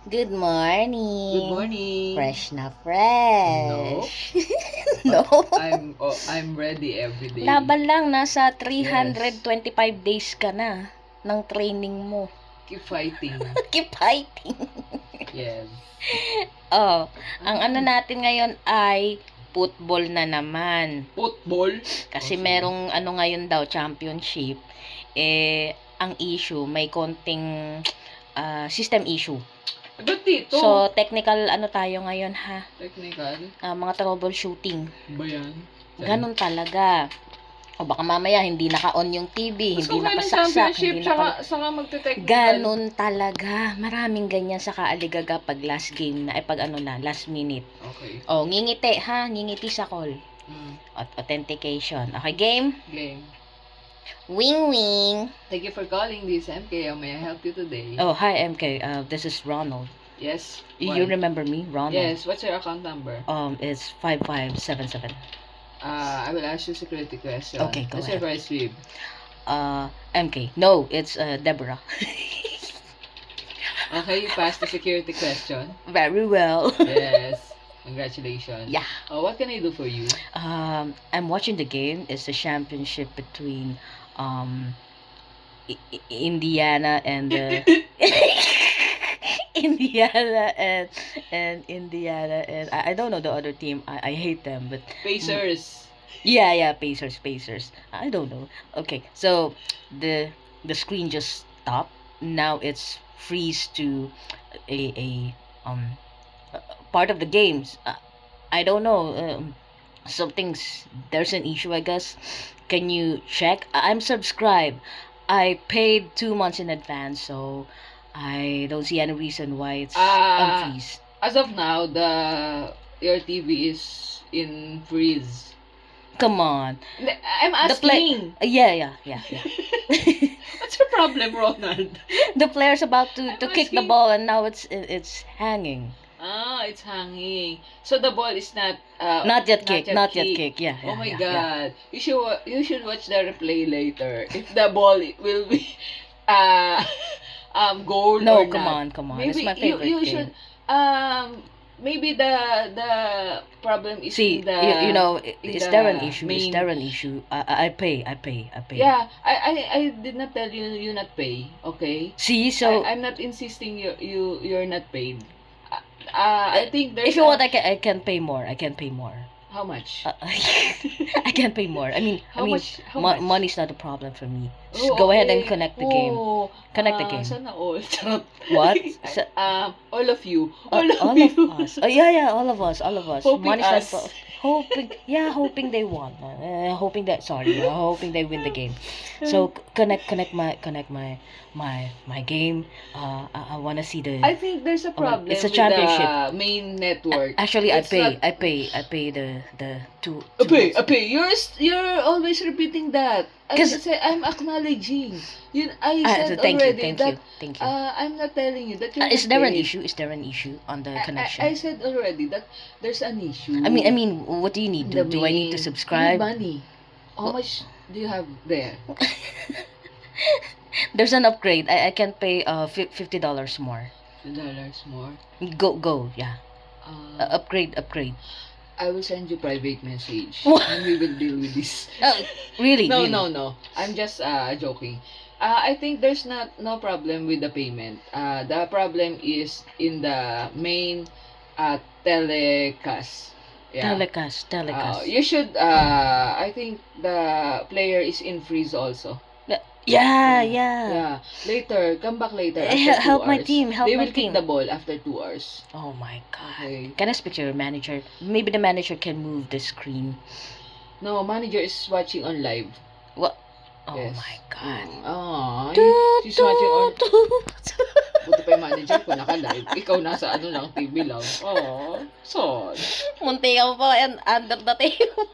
Good morning. Good morning. Fresh na fresh. No. I'm ready every day. Laban lang, nasa 325 days ka na ng training mo. Keep fighting. Keep fighting. Yes. Oh, ang ano natin ngayon ay football na naman. Football? Kasi Okay. merong ano ngayon daw, championship. Ang issue, may konting system issue. Ba't dito? So, technical ano tayo ngayon ha? Technical? Mga troubleshooting. Ba yan? Ganun talaga. O baka mamaya hindi naka-on yung TV, Mas hindi okay ng nakasaksak, championship, hindi naka... saka magte-technical. Ganun talaga. Maraming ganyan sa kaaligaga pag last game na, pag ano na, last minute. Okay. O, ngingiti ha, ngingiti sa call. Authentication. Okay, game? Game. Wing wing. Thank you for calling this MK. How may I help you today? Oh, hi MK. This is Ronald. Yes? You Why? remember me, Ronald? Yes. What's your account number? It's 5577. I will ask you security question. Okay, go What's your ahead. price sweep? MK. No, it's Deborah. Okay, you passed the security question. Very well. Yes. Congratulations. Yeah. What can I do for you? I'm watching the game. It's the championship between Indiana and Indiana and Indiana and I don't know the other team. I hate them, but Pacers. yeah, Pacers. I don't know. Okay, so the screen just stopped. Now it's freeze to a part of the games. I don't know. There's an issue, I guess. Can you check? I'm subscribed. I paid 2 months in advance, so I don't see any reason why it's unfreeze. As of now, your TV is in freeze. Come on. I'm asking. Yeah. What's your problem, Ronald? The player's about to kick the asking. ball and now it's hanging. It's hanging. So the ball is not Not yet kick. Yeah. Oh my yeah. God! You should watch the replay later. If the ball will be goal No, or come not. on. Maybe It's my favorite you game. should maybe the problem is See, in the you know, in is the there an issue? main- Is there an issue? I pay. Yeah, I did not tell you not pay, okay? See, so I'm not insisting you're not paid. I think there's if you want, I can pay more. how much? I can pay more. I mean, How much? How much? money's not a problem for me. Just Oh, go ahead and okay. connect the game. Oh, Connect the game. Sana all. Charot. What? All of you. All of us. Oh yeah, all of us. Hoping Money's not us. hoping they won. Hoping they win the game. So connect my game. I wanna see the. I think there's a problem It's a with championship. the main network. Actually, It's not- I pay the two. Pay. You're always repeating that. I'm acknowledging. I said Thank already that. you. I'm not telling you that you're Is not there an paid. issue? Is there an issue on the I connection? said already that there's an issue. I mean, what do you need? The Do I need to main- subscribe? You need money. How much do you have there? There's an upgrade. I can pay $50 more. $2 more. Go, yeah. Upgrade. I will send you private message What? and we will deal with this. Really? No, really? no. I'm just joking. I think there's no problem with the payment. The problem is in the main telecast. Yeah. Telecast. You should. I think the player is in freeze also. Yeah. Later, come back later. Eh, After 2 help my hours. team, help They my will team. kick the ball after 2 hours. Oh my God. Okay. Can I speak to your manager? Maybe the manager can move the screen. No, manager is watching on live. What? Oh Yes. my God. She's watching on... Buti pa yung manager ko naka-live. Ikaw nasa TV lang. Oh, son. Munti ka pa and under the table.